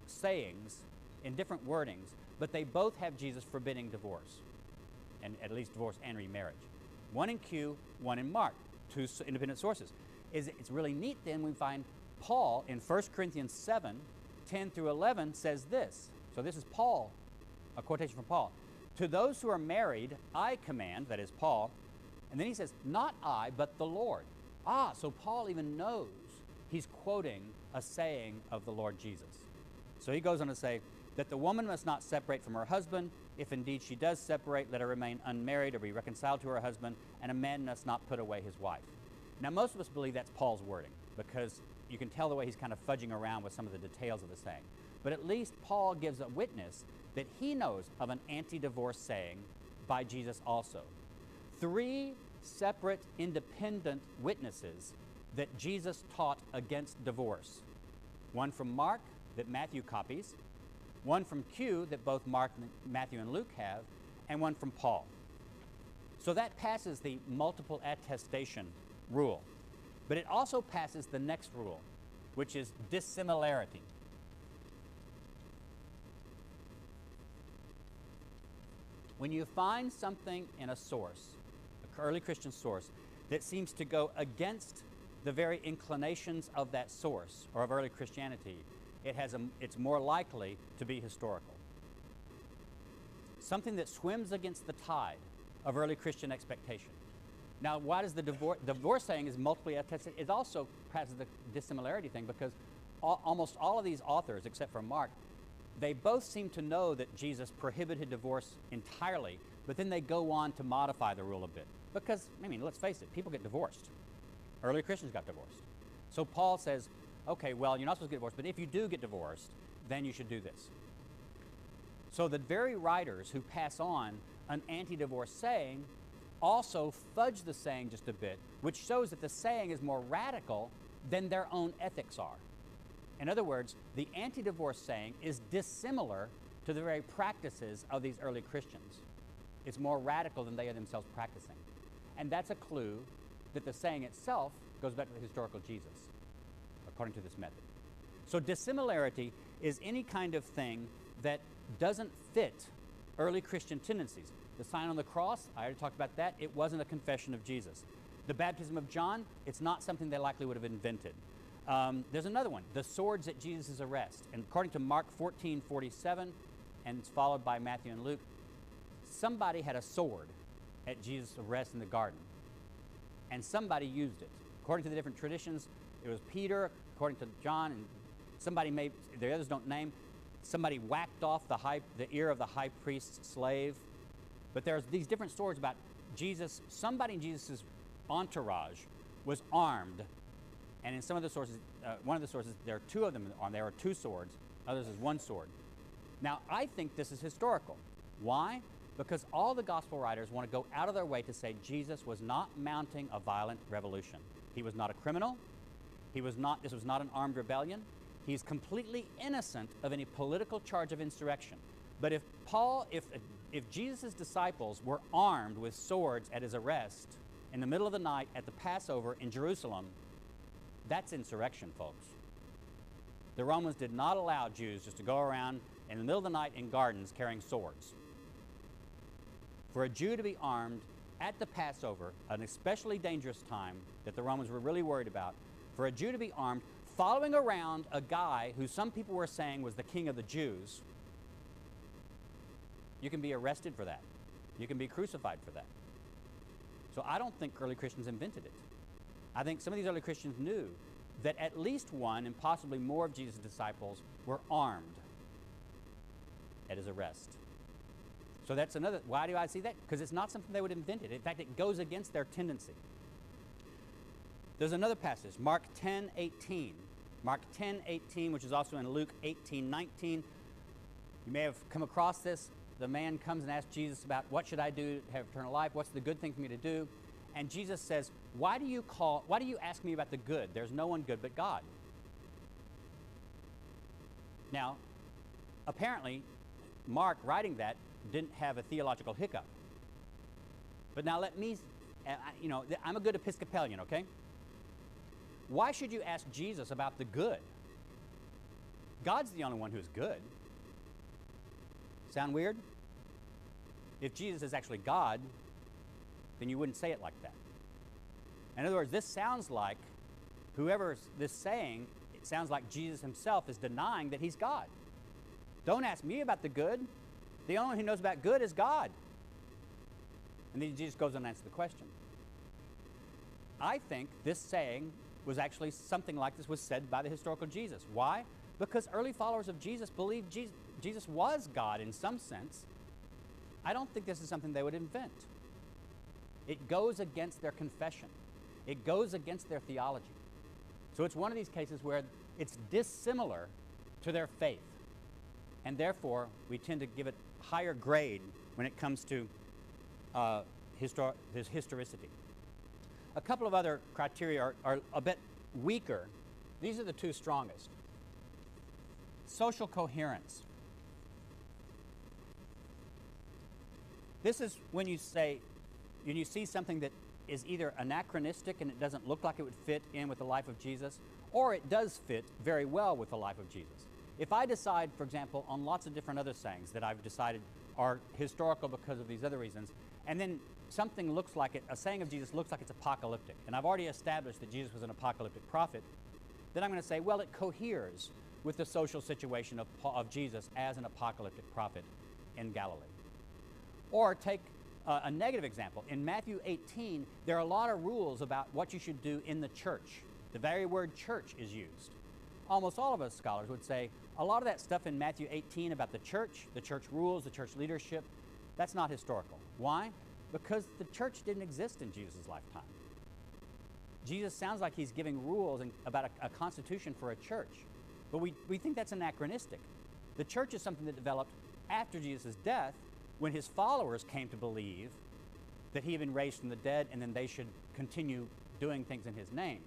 sayings in different wordings, but they both have Jesus forbidding divorce. and at least divorce and remarriage. One in Q, one in Mark, two independent sources. It's really neat then we find Paul in 1 Corinthians 7, 10 through 11 says this. So this is Paul, a quotation from Paul. To those who are married, I command, that is Paul, and then he says, not I, but the Lord. So Paul even knows he's quoting a saying of the Lord Jesus. So he goes on to say that the woman must not separate from her husband. If indeed she does separate, let her remain unmarried or be reconciled to her husband, and a man must not put away his wife. Now, most of us believe that's Paul's wording because you can tell the way he's kind of fudging around with some of the details of the saying. But at least Paul gives a witness that he knows of an anti-divorce saying by Jesus also. 3 separate independent witnesses that Jesus taught against divorce. One from Mark that Matthew copies, one from Q that both Mark, Matthew, and Luke have, and one from Paul. So that passes the multiple attestation rule. But it also passes the next rule, which is dissimilarity. When you find something in a source, an early Christian source, that seems to go against the very inclinations of that source or of early Christianity, it's more likely to be historical. Something that swims against the tide of early Christian expectation. Now, why does the divorce saying is multiply attested? It also passes the dissimilarity thing because almost all of these authors, except for Mark, they both seem to know that Jesus prohibited divorce entirely, but then they go on to modify the rule a bit. Because, I mean, let's face it, people get divorced. Early Christians got divorced. So Paul says, okay, well, you're not supposed to get divorced, but if you do get divorced, then you should do this. So the very writers who pass on an anti-divorce saying also fudge the saying just a bit, which shows that the saying is more radical than their own ethics are. In other words, the anti-divorce saying is dissimilar to the very practices of these early Christians. It's more radical than they are themselves practicing. And that's a clue that the saying itself goes back to the historical Jesus, according to this method. So dissimilarity is any kind of thing that doesn't fit early Christian tendencies. The sign on the cross, I already talked about that. It wasn't a confession of Jesus. The baptism of John, it's not something they likely would have invented. There's another one, the swords at Jesus' arrest. And according to Mark 14:47, and it's followed by Matthew and Luke, somebody had a sword at Jesus' arrest in the garden, and somebody used it. According to the different traditions, it was Peter, according to John, and somebody the others don't name, somebody whacked off the ear of the high priest's slave. But there's these different stories about Jesus. Somebody in Jesus' entourage was armed, and in some of the sources, one of the sources, there are 2 of them armed. There are 2 swords. Others is 1 sword. Now, I think this is historical. Why? Because all the gospel writers want to go out of their way to say Jesus was not mounting a violent revolution. He was not a criminal. This was not an armed rebellion. He's completely innocent of any political charge of insurrection. But if Jesus' disciples were armed with swords at his arrest in the middle of the night at the Passover in Jerusalem, that's insurrection, folks. The Romans did not allow Jews just to go around in the middle of the night in gardens carrying swords. For a Jew to be armed at the Passover, an especially dangerous time that the Romans were really worried about, for a Jew to be armed, following around a guy who some people were saying was the king of the Jews, you can be arrested for that. You can be crucified for that. So I don't think early Christians invented it. I think some of these early Christians knew that at least one and possibly more of Jesus' disciples were armed at his arrest. So that's another, why do I see that? Because it's not something they would have invented. In fact, it goes against their tendency. There's another passage, Mark 10:18. Mark 10:18, which is also in Luke 18:19. You may have come across this. The man comes and asks Jesus about, what should I do to have eternal life? What's the good thing for me to do? And Jesus says, why do you ask me about the good? There's no one good but God. Now, apparently, Mark writing that didn't have a theological hiccup. But now let me, I'm a good Episcopalian, okay? Why should you ask Jesus about the good? God's the only one who's good. Sound weird? If Jesus is actually God, then you wouldn't say it like that. In other words, this sounds like, whoever this saying, it sounds like Jesus himself is denying that he's God. Don't ask me about the good. The only one who knows about good is God. And then Jesus goes on and answers the question. I think this saying was actually something like this was said by the historical Jesus. Why? Because early followers of Jesus believed Jesus was God in some sense. I don't think this is something they would invent. It goes against their confession. It goes against their theology. So it's one of these cases where it's dissimilar to their faith. And therefore, we tend to give it higher grade when it comes to historicity. A couple of other criteria are a bit weaker. These are the two strongest. Social coherence. This is when you see something that is either anachronistic and it doesn't look like it would fit in with the life of Jesus, or it does fit very well with the life of Jesus. If I decide, for example, on lots of different other sayings that I've decided are historical because of these other reasons, and then something looks like it, a saying of Jesus looks like it's apocalyptic, and I've already established that Jesus was an apocalyptic prophet, then I'm going to say, well, it coheres with the social situation of Jesus as an apocalyptic prophet in Galilee. Or take a negative example. In Matthew 18, there are a lot of rules about what you should do in the church. The very word church is used. Almost all of us scholars would say a lot of that stuff in Matthew 18 about the church rules, the church leadership, that's not historical. Why? Because the church didn't exist in Jesus' lifetime. Jesus sounds like he's giving rules about a constitution for a church. But we think that's anachronistic. The church is something that developed after Jesus' death, when his followers came to believe that he had been raised from the dead and then they should continue doing things in his name.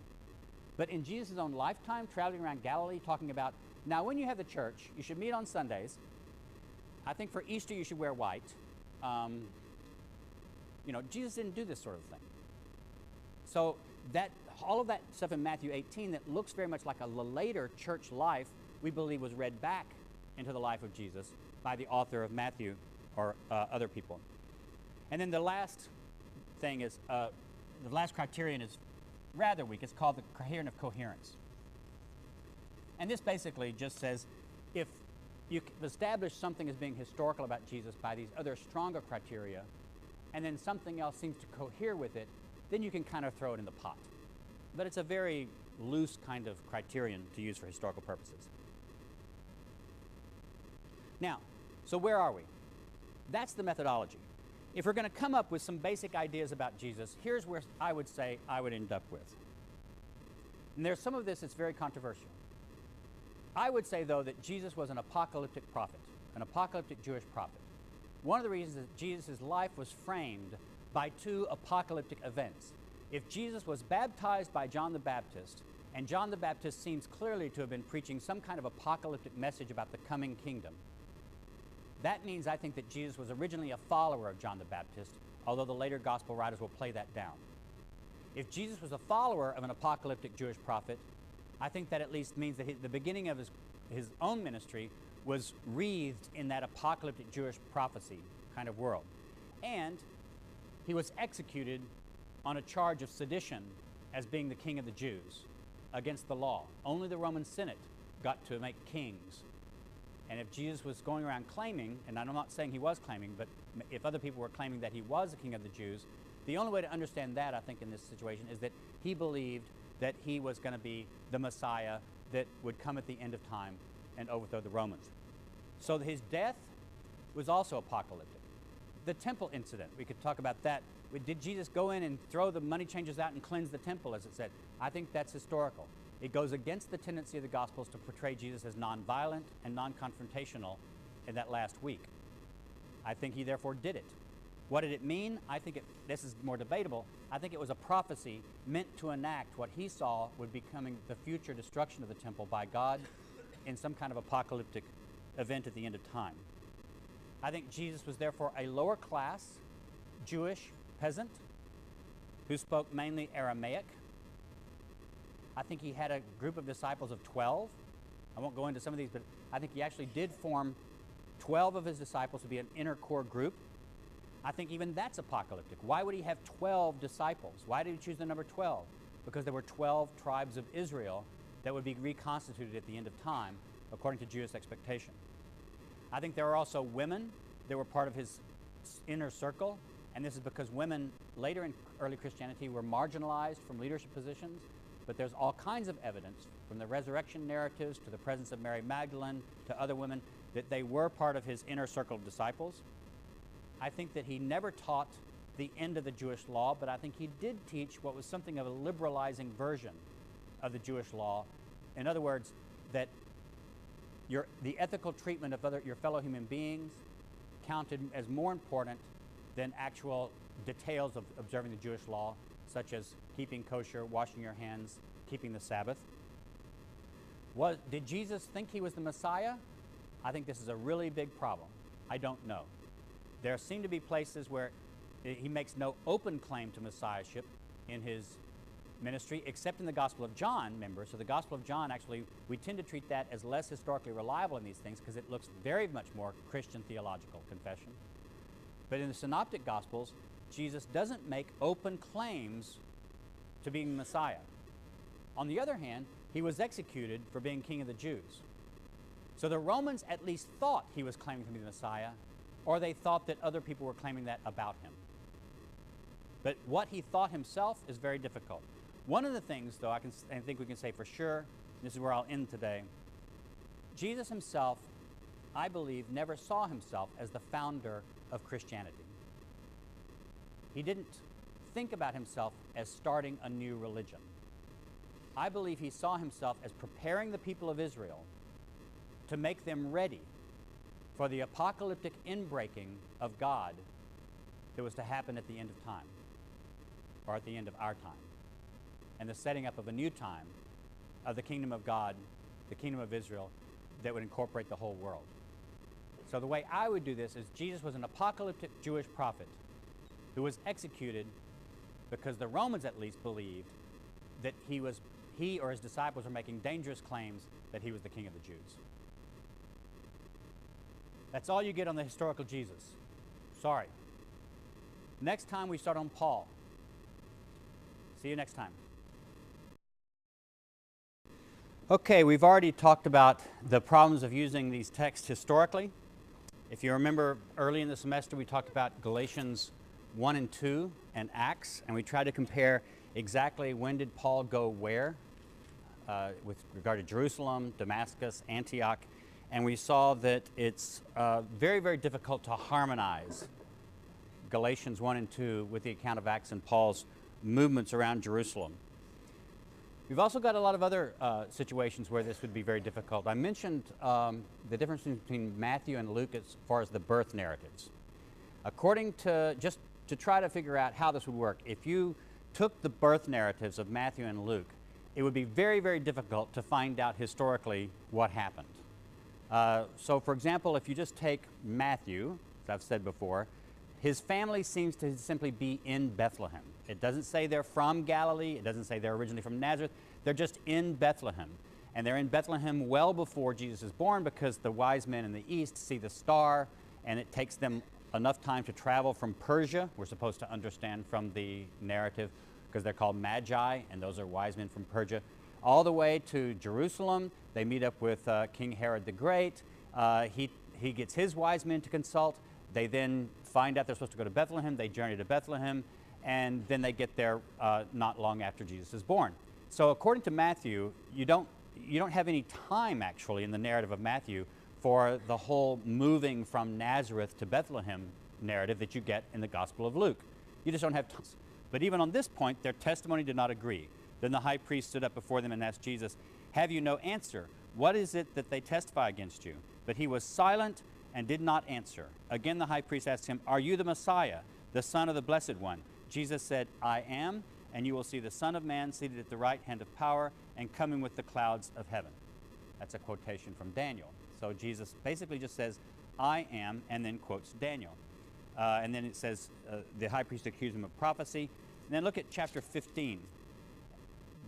But in Jesus' own lifetime, traveling around Galilee, talking about, now when you have the church, you should meet on Sundays. I think for Easter you should wear white. Jesus didn't do this sort of thing. So all of that stuff in Matthew 18 that looks very much like a later church life, we believe was read back into the life of Jesus by the author of Matthew or other people. And then the last thing is, the last criterion is rather weak. It's called the criterion of coherence. And this basically just says, if you establish something as being historical about Jesus by these other stronger criteria, and then something else seems to cohere with it, then you can kind of throw it in the pot. But it's a very loose kind of criterion to use for historical purposes. Now, so where are we? That's the methodology. If we're going to come up with some basic ideas about Jesus, here's where I would say I would end up with. And there's some of this that's very controversial. I would say, though, that Jesus was an apocalyptic prophet, an apocalyptic Jewish prophet. One of the reasons that Jesus' life was framed by two apocalyptic events. If Jesus was baptized by John the Baptist, and John the Baptist seems clearly to have been preaching some kind of apocalyptic message about the coming kingdom, that means I think that Jesus was originally a follower of John the Baptist, although the later gospel writers will play that down. If Jesus was a follower of an apocalyptic Jewish prophet, I think that at least means that the beginning of his own ministry was wreathed in that apocalyptic Jewish prophecy kind of world. And he was executed on a charge of sedition as being the king of the Jews against the law. Only the Roman Senate got to make kings. And if Jesus was going around claiming, and I'm not saying he was claiming, but if other people were claiming that he was the king of the Jews, the only way to understand that, I think, in this situation is that he believed that he was going to be the Messiah that would come at the end of time and overthrow the Romans. So his death was also apocalyptic. The temple incident, we could talk about that. Did Jesus go in and throw the money changers out and cleanse the temple, as it said? I think that's historical. It goes against the tendency of the Gospels to portray Jesus as nonviolent and non-confrontational in that last week. I think he therefore did it. What did it mean? I think this is more debatable. I think it was a prophecy meant to enact what he saw would be coming the future destruction of the temple by God in some kind of apocalyptic event at the end of time. I think Jesus was therefore a lower class Jewish peasant who spoke mainly Aramaic. I think he had a group of disciples of 12. I won't go into some of these, but I think he actually did form 12 of his disciples to be an inner core group. I think even that's apocalyptic. Why would he have 12 disciples? Why did he choose the number 12? Because there were 12 tribes of Israel that would be reconstituted at the end of time, according to Jewish expectation. I think there are also women that were part of his inner circle, and this is because women later in early Christianity were marginalized from leadership positions, but there's all kinds of evidence from the resurrection narratives to the presence of Mary Magdalene to other women that they were part of his inner circle of disciples. I think that he never taught the end of the Jewish law, but I think he did teach what was something of a liberalizing version of the Jewish law. In other words, that the ethical treatment of your fellow human beings counted as more important than actual details of observing the Jewish law, such as keeping kosher, washing your hands, keeping the Sabbath. Did Jesus think he was the Messiah? I think this is a really big problem. I don't know. There seem to be places where he makes no open claim to messiahship in his ministry, except in the Gospel of John, remember. So the Gospel of John, actually, we tend to treat that as less historically reliable in these things because it looks very much more Christian theological confession. But in the Synoptic Gospels, Jesus doesn't make open claims to being Messiah. On the other hand, he was executed for being king of the Jews. So the Romans at least thought he was claiming to be the Messiah, or they thought that other people were claiming that about him. But what he thought himself is very difficult. One of the things, though, I think we can say for sure, this is where I'll end today, Jesus himself, I believe, never saw himself as the founder of Christianity. He didn't think about himself as starting a new religion. I believe he saw himself as preparing the people of Israel to make them ready for the apocalyptic inbreaking of God that was to happen at the end of time, or at the end of our time, and the setting up of a new time of the kingdom of God, the kingdom of Israel, that would incorporate the whole world. So the way I would do this is Jesus was an apocalyptic Jewish prophet who was executed because the Romans at least believed that he or his disciples were making dangerous claims that he was the king of the Jews. That's all you get on the historical Jesus. Sorry. Next time we start on Paul. See you next time. Okay, we've already talked about the problems of using these texts historically. If you remember early in the semester, we talked about Galatians 1 and 2 and Acts, and we tried to compare exactly when did Paul go where with regard to Jerusalem, Damascus, Antioch, and we saw that it's very, very difficult to harmonize Galatians 1 and 2 with the account of Acts and Paul's movements around Jerusalem. We've also got a lot of other situations where this would be very difficult. I mentioned the difference between Matthew and Luke as far as the birth narratives. According to, just to try to figure out how this would work, if you took the birth narratives of Matthew and Luke, it would be very, very difficult to find out historically what happened. So for example, if you just take Matthew, as I've said before, his family seems to simply be in Bethlehem. It doesn't say they're from Galilee. It doesn't say they're originally from Nazareth. They're just in Bethlehem. And they're in Bethlehem well before Jesus is born because the wise men in the east see the star, and it takes them enough time to travel from Persia. We're supposed to understand from the narrative because they're called Magi, and those are wise men from Persia, all the way to Jerusalem. They meet up with King Herod the Great. He gets his wise men to consult. They then find out they're supposed to go to Bethlehem. They journey to Bethlehem, and then they get there not long after Jesus is born. So according to Matthew, you don't have any time actually in the narrative of Matthew for the whole moving from Nazareth to Bethlehem narrative that you get in the Gospel of Luke. You just don't have time. But even on this point, their testimony did not agree. Then the high priest stood up before them and asked Jesus, "Have you no answer? What is it that they testify against you?" But he was silent and did not answer. Again the high priest asked him, "Are you the Messiah, the Son of the Blessed One?" Jesus said, "I am, and you will see the Son of Man seated at the right hand of power and coming with the clouds of heaven." That's a quotation from Daniel. So Jesus basically just says, "I am," and then quotes Daniel. And then it says, the high priest accused him of prophecy. And then look at chapter 15,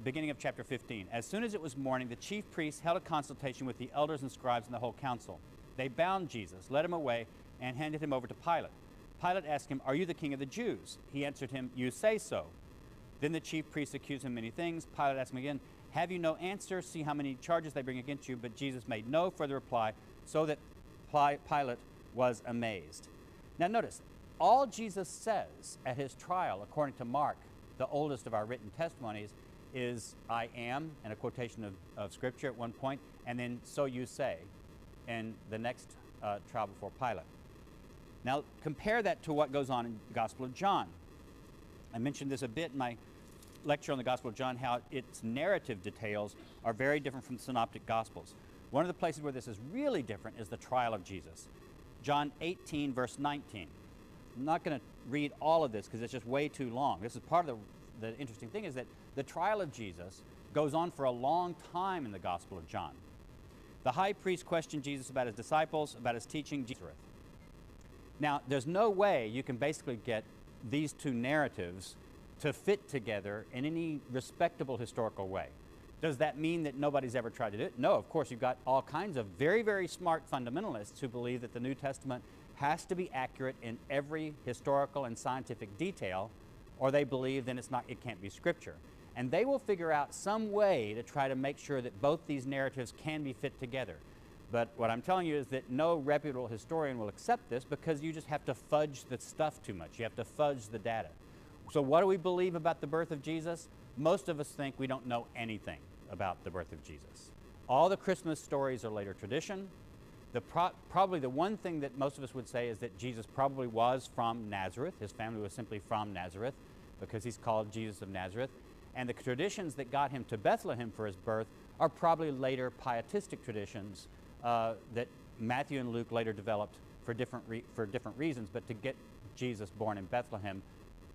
beginning of chapter 15. As soon as it was morning, the chief priests held a consultation with the elders and scribes and the whole council. They bound Jesus, led him away, and handed him over to Pilate. Pilate asked him, "Are you the king of the Jews?" He answered him, "You say so." Then the chief priests accused him of many things. Pilate asked him again, "Have you no answer? See how many charges they bring against you." But Jesus made no further reply, so that Pilate was amazed. Now notice, all Jesus says at his trial, according to Mark, the oldest of our written testimonies, is "I am," and a quotation of Scripture at one point, and then "so you say," in the next trial before Pilate. Now compare that to what goes on in the Gospel of John. I mentioned this a bit in my lecture on the Gospel of John, how its narrative details are very different from the Synoptic Gospels. One of the places where this is really different is the trial of Jesus. John 18, verse 19. I'm not going to read all of this because it's just way too long. This is part of the interesting thing, is that the trial of Jesus goes on for a long time in the Gospel of John. The high priest questioned Jesus about his disciples, about his teaching. Now, there's no way you can basically get these two narratives to fit together in any respectable historical way. Does that mean that nobody's ever tried to do it? No, of course. You've got all kinds of very, very smart fundamentalists who believe that the New Testament has to be accurate in every historical and scientific detail, or they believe then it can't be Scripture. And they will figure out some way to try to make sure that both these narratives can be fit together. But what I'm telling you is that no reputable historian will accept this, because you just have to fudge the stuff too much. You have to fudge the data. So what do we believe about the birth of Jesus? Most of us think we don't know anything about the birth of Jesus. All the Christmas stories are later tradition. Probably the one thing that most of us would say is that Jesus probably was from Nazareth. His family was simply from Nazareth, because he's called Jesus of Nazareth. And the traditions that got him to Bethlehem for his birth are probably later pietistic traditions that Matthew and Luke later developed for different reasons, but to get Jesus born in Bethlehem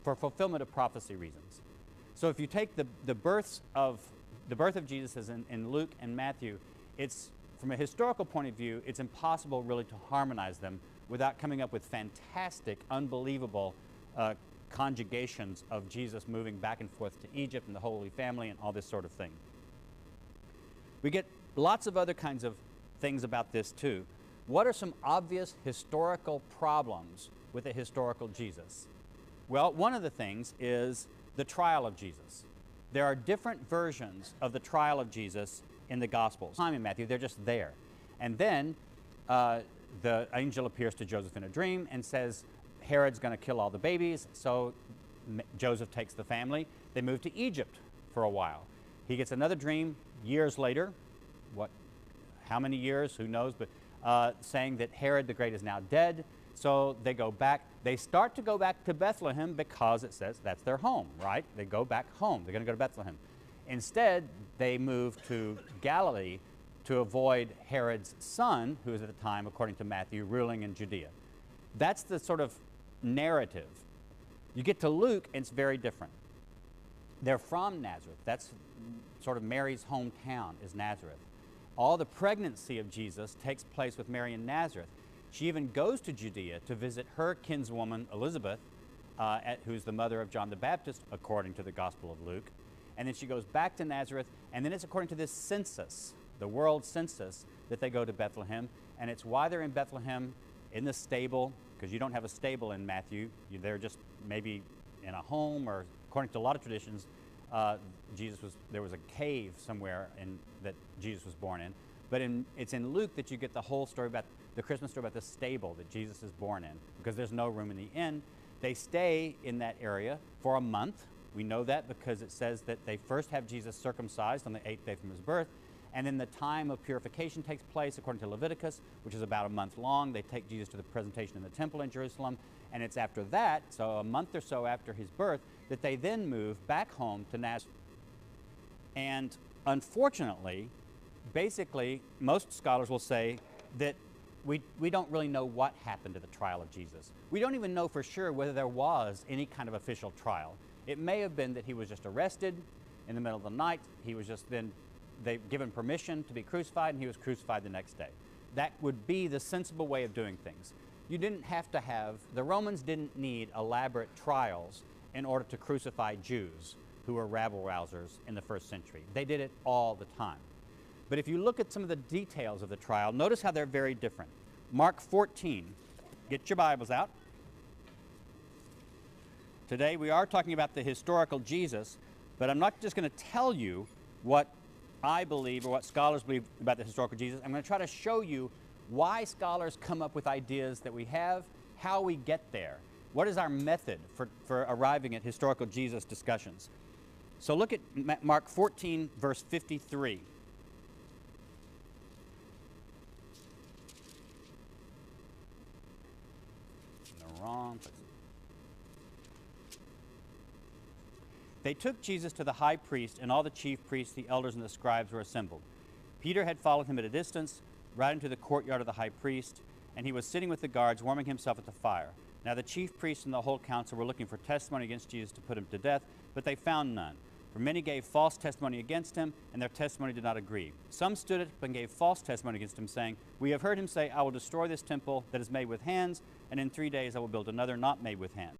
for fulfillment of prophecy reasons. So if you take the birth of Jesus as in Luke and Matthew, it's, from a historical point of view, it's impossible really to harmonize them without coming up with fantastic, unbelievable conjugations of Jesus moving back and forth to Egypt and the Holy Family and all this sort of thing. We get lots of other kinds of things about this too. What are some obvious historical problems with a historical Jesus? Well, one of the things is the trial of Jesus. There are different versions of the trial of Jesus in the Gospels. In Matthew, they're just there. And then the angel appears to Joseph in a dream and says, Herod's going to kill all the babies, so Joseph takes the family. They move to Egypt for a while. He gets another dream years later, how many years, who knows, but saying that Herod the Great is now dead. So they go back. They start to go back to Bethlehem because it says that's their home, right? They go back home. They're going to go to Bethlehem. Instead, they move to Galilee to avoid Herod's son, who is at the time, according to Matthew, ruling in Judea. That's the sort of narrative. You get to Luke, and it's very different. They're from Nazareth. That's sort of Mary's hometown, is Nazareth. All the pregnancy of Jesus takes place with Mary in Nazareth. She even goes to Judea to visit her kinswoman Elizabeth, who's the mother of John the Baptist, according to the Gospel of Luke. And then she goes back to Nazareth, and then it's according to this census, the world census, that they go to Bethlehem. And it's why they're in Bethlehem, in the stable, because you don't have a stable in Matthew. They're just maybe in a home, or according to a lot of traditions, there was a cave somewhere that Jesus was born in. But it's in Luke that you get the whole story about the Christmas story about the stable that Jesus is born in, because there's no room in the inn. They stay in that area for a month. We know that because it says that they first have Jesus circumcised on the 8th day from his birth, and then the time of purification takes place according to Leviticus, which is about a month long. They take Jesus to the presentation in the temple in Jerusalem, and it's after that, so a month or so after his birth, that they then move back home to Nazareth. And unfortunately, basically, most scholars will say that we don't really know what happened to the trial of Jesus. We don't even know for sure whether there was any kind of official trial. It may have been that he was just arrested in the middle of the night. He was just then, they've given permission to be crucified, and he was crucified the next day. That would be the sensible way of doing things. You didn't have to have, the Romans didn't need elaborate trials in order to crucify Jews who were rabble-rousers in the first century. They did it all the time. But if you look at some of the details of the trial, notice how they're very different. Mark 14, get your Bibles out. Today we are talking about the historical Jesus, but I'm not just going to tell you what I believe or what scholars believe about the historical Jesus. I'm going to try to show you why scholars come up with ideas that we have, how we get there. What is our method for arriving at historical Jesus discussions? So look at Mark 14, verse 53. In the wrong place. They took Jesus to the high priest, and all the chief priests, the elders, and the scribes were assembled. Peter had followed him at a distance, right into the courtyard of the high priest, and he was sitting with the guards, warming himself at the fire. Now the chief priests and the whole council were looking for testimony against Jesus to put him to death, but they found none. For many gave false testimony against him, and their testimony did not agree. Some stood up and gave false testimony against him, saying, "We have heard him say, I will destroy this temple that is made with hands, and in 3 days I will build another not made with hands."